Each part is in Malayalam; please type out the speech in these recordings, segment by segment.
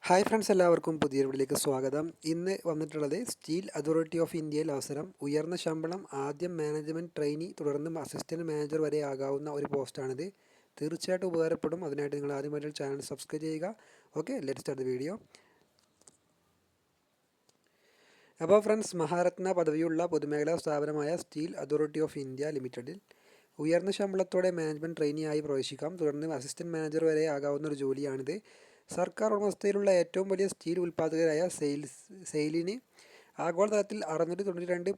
ഹായ് ഫ്രണ്ട്സ്, എല്ലാവർക്കും പുതിയ വീഡിയോയിലേക്ക് സ്വാഗതം. ഇന്ന് വന്നിട്ടുള്ളത് സ്റ്റീൽ അതോറിറ്റി ഓഫ് ഇന്ത്യയിൽ അവസരം. ഉയർന്ന ശമ്പളം, ആദ്യം മാനേജ്മെൻറ്റ് ട്രെയിനി, തുടർന്ന് അസിസ്റ്റൻറ്റ് മാനേജർ വരെ ആകാവുന്ന ഒരു പോസ്റ്റാണിത്. തീർച്ചയായിട്ടും ഉപകാരപ്പെടും. അതിനായിട്ട് നിങ്ങൾ ആദ്യമായിട്ട് ചാനൽ സബ്സ്ക്രൈബ് ചെയ്യുക. Okay, let's start the video. അപ്പോൾ ഫ്രണ്ട്സ്, മഹാരത്ന പദവിയുള്ള പൊതുമേഖലാ സ്ഥാപനമായ സ്റ്റീൽ അതോറിറ്റി ഓഫ് ഇന്ത്യ ലിമിറ്റഡിൽ ഉയർന്ന ശമ്പളത്തോടെ മാനേജ്മെൻറ്റ് ട്രെയിനിയായി പ്രവേശിക്കാം. തുടർന്ന് അസിസ്റ്റൻറ്റ് മാനേജർ വരെ ആകാവുന്ന ഒരു ജോലിയാണിത്. സർക്കാർ ഉടമസ്ഥതയിലുള്ള ഏറ്റവും വലിയ സ്റ്റീൽ ഉൽപ്പാദകരായ സെയിലിന് ആഗോളതലത്തിൽ 692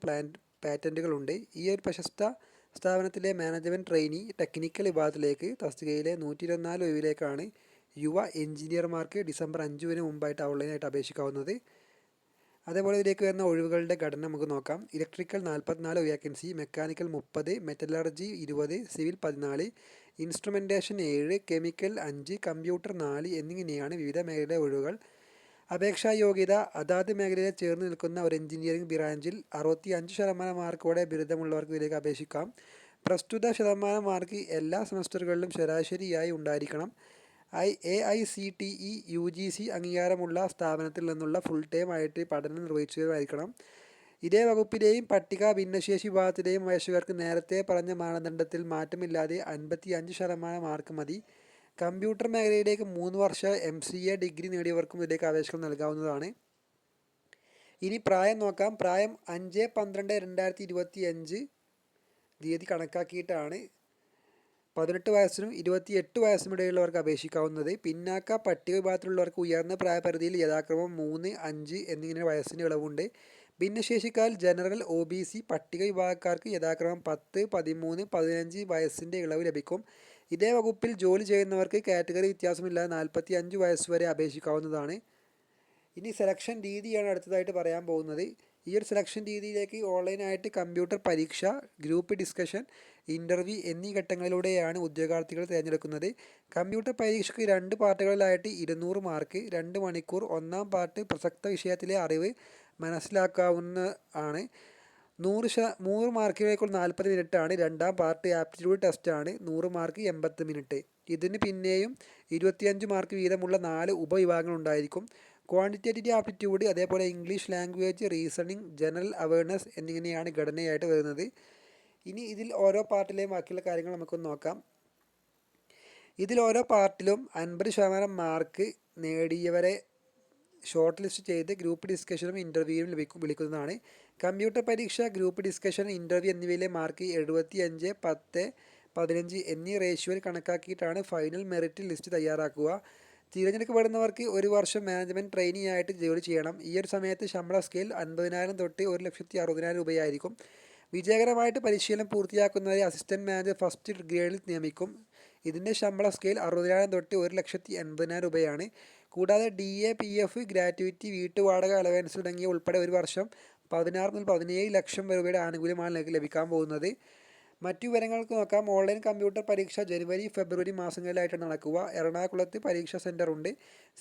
പാറ്റൻറ്റുകളുണ്ട്. ഈ ഒരു പ്രശസ്ത സ്ഥാപനത്തിലെ മാനേജ്മെൻറ്റ് ട്രെയിനി ടെക്നിക്കൽ വിഭാഗത്തിലേക്ക് തസ്തികയിലെ 124 ഒഴിവിലേക്കാണ് യുവ എഞ്ചിനീയർമാർക്ക് ഡിസംബർ 5 മുമ്പായിട്ട് ഓൺലൈനായിട്ട് അപേക്ഷിക്കാവുന്നത്. അതേപോലെ ഇതിലേക്ക് വരുന്ന ഒഴിവുകളുടെ ഘടന നമുക്ക് നോക്കാം. Electrical 44 vacancy, mechanical 30, metallurgy 20, civil 14, instrumentation 7, chemical 5, computer 4 എന്നിങ്ങനെയാണ് വിവിധ മേഖലയിലെ ഒഴിവുകൾ. അപേക്ഷാ യോഗ്യത: അതാത് മേഖലയിൽ ചേർന്ന് നിൽക്കുന്ന ഒരു എഞ്ചിനീയറിംഗ് ബ്രാഞ്ചിൽ 65% മാർക്കോടെ ബിരുദമുള്ളവർക്ക് ഇതിലേക്ക് അപേക്ഷിക്കാം. പ്രസ്തുത ശതമാനം മാർക്ക് എല്ലാ സെമസ്റ്ററുകളിലും ശരാശരിയായി ഉണ്ടായിരിക്കണം. AICTE UGC അംഗീകാരമുള്ള സ്ഥാപനത്തിൽ നിന്നുള്ള ഫുൾ ടൈം ആയിട്ട് പഠനം നിർവഹിച്ചതായിരിക്കണം. ഇതേ വകുപ്പിലെയും പട്ടിക ഭിന്നശേഷി വിഭാഗത്തിലെയും അപേക്ഷകർക്ക് നേരത്തെ പറഞ്ഞ മാനദണ്ഡത്തിൽ മാറ്റമില്ലാതെ 55% മാർക്ക് മതി. കമ്പ്യൂട്ടർ മേഖലയിലേക്ക് 3 വർഷ MCA ഡിഗ്രി നേടിയവർക്കും ഇതിലേക്ക് അപേക്ഷകൾ നൽകാവുന്നതാണ്. ഇനി പ്രായം നോക്കാം. പ്രായം 5/12/2025 തീയതി കണക്കാക്കിയിട്ടാണ് 18 വയസ്സിനും 28 വയസ്സിനും ഇടയിലുള്ളവർക്ക് അപേക്ഷിക്കാവുന്നത്. പിന്നാക്ക പട്ടിക വിഭാഗത്തിലുള്ളവർക്ക് ഉയർന്ന പ്രായപരിധിയിൽ യഥാക്രമം 3, 5 എന്നിങ്ങനെ വയസ്സിന് ഇളവുണ്ട്. ഭിന്നശേഷിക്കാർ, ജനറൽ, OBC പട്ടിക വിഭാഗക്കാർക്ക് യഥാക്രമം 10, 13, 15 വയസ്സിൻ്റെ ഇളവ് ലഭിക്കും. ഇതേ വകുപ്പിൽ ജോലി ചെയ്യുന്നവർക്ക് കാറ്റഗറി വ്യത്യാസമില്ലാതെ 45 വയസ്സ് വരെ അപേക്ഷിക്കാവുന്നതാണ്. ഇനി സെലക്ഷൻ രീതിയാണ് അടുത്തതായിട്ട് പറയാൻ പോകുന്നത്. ഈ ഒരു സെലക്ഷൻ രീതിയിലേക്ക് ഓൺലൈനായിട്ട് കമ്പ്യൂട്ടർ പരീക്ഷ, ഗ്രൂപ്പ് ഡിസ്കഷൻ, ഇൻ്റർവ്യൂ എന്നീ ഘട്ടങ്ങളിലൂടെയാണ് ഉദ്യോഗാർത്ഥികൾ തിരഞ്ഞെടുക്കുന്നത്. കമ്പ്യൂട്ടർ പരീക്ഷയ്ക്ക് 2 പാർട്ടുകളിലായിട്ട് 200 മാർക്ക്, 2 മണിക്കൂർ. ഒന്നാം പാർട്ട് പ്രസക്ത വിഷയത്തിലെ അറിവ് മനസ്സിലാക്കാവുന്ന ആണ്. 100 മാർക്കിലേക്കുള്ള 40 മിനിറ്റാണ്. രണ്ടാം പാർട്ട് ആപ്റ്റിറ്റ്യൂഡ് ടെസ്റ്റാണ്. 100 മാർക്ക് 80 മിനിറ്റ്. ഇതിന് പിന്നെയും 25 മാർക്ക് വീതമുള്ള 4 ഉപവിഭാഗങ്ങളുണ്ടായിരിക്കും. ക്വാണ്ടിറ്റേറ്റീവ് ആപ്റ്റിറ്റ്യൂഡ്, അതേപോലെ English language, reasoning, general awareness എന്നിങ്ങനെയാണ് ഘടനയായിട്ട് വരുന്നത്. ഇനി ഇതിൽ ഓരോ പാർട്ടിലെയും ബാക്കിയുള്ള കാര്യങ്ങൾ നമുക്കൊന്ന് നോക്കാം. ഇതിൽ ഓരോ പാർട്ടിലും 50% മാർക്ക് നേടിയവരെ ഷോർട്ട് ലിസ്റ്റ് ചെയ്ത് ഗ്രൂപ്പ് ഡിസ്കഷനും ഇൻ്റർവ്യൂവും വിളിക്കുന്നതാണ്. കമ്പ്യൂട്ടർ പരീക്ഷ, ഗ്രൂപ്പ് ഡിസ്കഷൻ, ഇൻ്റർവ്യൂ എന്നിവയിലെ മാർക്ക് 75, 10, 15 എന്നീ റേഷ്യോയിൽ കണക്കാക്കിയിട്ടാണ് ഫൈനൽ മെറിറ്റ് ലിസ്റ്റ് തയ്യാറാക്കുക. തിരഞ്ഞെടുക്കപ്പെടുന്നവർക്ക് 1 വർഷം മാനേജ്മെൻറ്റ് ട്രെയിനി ആയിട്ട് ജോലി ചെയ്യണം. ഈ ഒരു സമയത്ത് ശമ്പള സ്കെയിൽ 50,000 തൊട്ട് 1,60,000 രൂപയായിരിക്കും. വിജയകരമായിട്ട് പരിശീലനം പൂർത്തിയാക്കുന്നവരെ അസിസ്റ്റൻറ്റ് മാനേജർ ഫസ്റ്റ് ഗ്രേഡിൽ നിയമിക്കും. ഇതിൻ്റെ ശമ്പള സ്കെയിൽ 60,000 തൊട്ട് 1,80,000 രൂപയാണ്. കൂടാതെ DA, PF, ഗ്രാറ്റുവിറ്റി, വീട്ടുവാടക അലവൻസ് തുടങ്ങിയ ഉൾപ്പെടെ 1 വർഷം 16 മുതൽ 17 ലക്ഷം രൂപയുടെ ആനുകൂല്യമാണ് ലഭിക്കാൻ പോകുന്നത്. മറ്റു വിവരങ്ങൾക്ക് നോക്കാം. ഓൺലൈൻ കമ്പ്യൂട്ടർ പരീക്ഷ ജനുവരി, ഫെബ്രുവരി മാസങ്ങളിലായിട്ടാണ് നടക്കുക. എറണാകുളത്ത് പരീക്ഷാ സെൻറ്റർ ഉണ്ട്.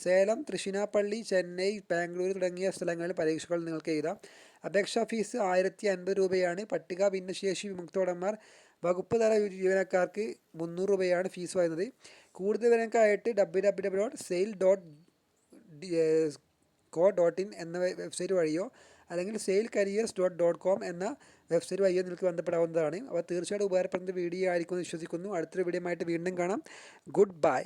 സേലം, തൃശ്ശിനാപ്പള്ളി, ചെന്നൈ, ബാംഗ്ലൂർ തുടങ്ങിയ സ്ഥലങ്ങളിൽ പരീക്ഷകൾ നിങ്ങൾക്ക് എഴുതാം. അപേക്ഷാ ഫീസ് 1050 രൂപയാണ്. പട്ടിക ഭിന്നശേഷി വിമുക്തഭടന്മാർ, വകുപ്പ് തല ജീവനക്കാർക്ക് 300 രൂപയാണ് ഫീസ് വരുന്നത്. കൂടുതൽ വിവരങ്ങൾക്കായിട്ട് www.sail.co.in എന്ന വെബ്സൈറ്റ് വഴിയോ അല്ലെങ്കിൽ sailcareers.com എന്ന വെബ്സൈറ്റ് വഴിയോ നിങ്ങൾക്ക് ബന്ധപ്പെടാവുന്നതാണ്. അപ്പോൾ തീർച്ചയായിട്ടും ഉപകാരപ്പെടുന്ന വീഡിയോ ആയിരിക്കുമെന്ന് വിശ്വസിക്കുന്നു. അടുത്തൊരു വീഡിയോ ആയിട്ട് വീണ്ടും കാണാം. Good bye.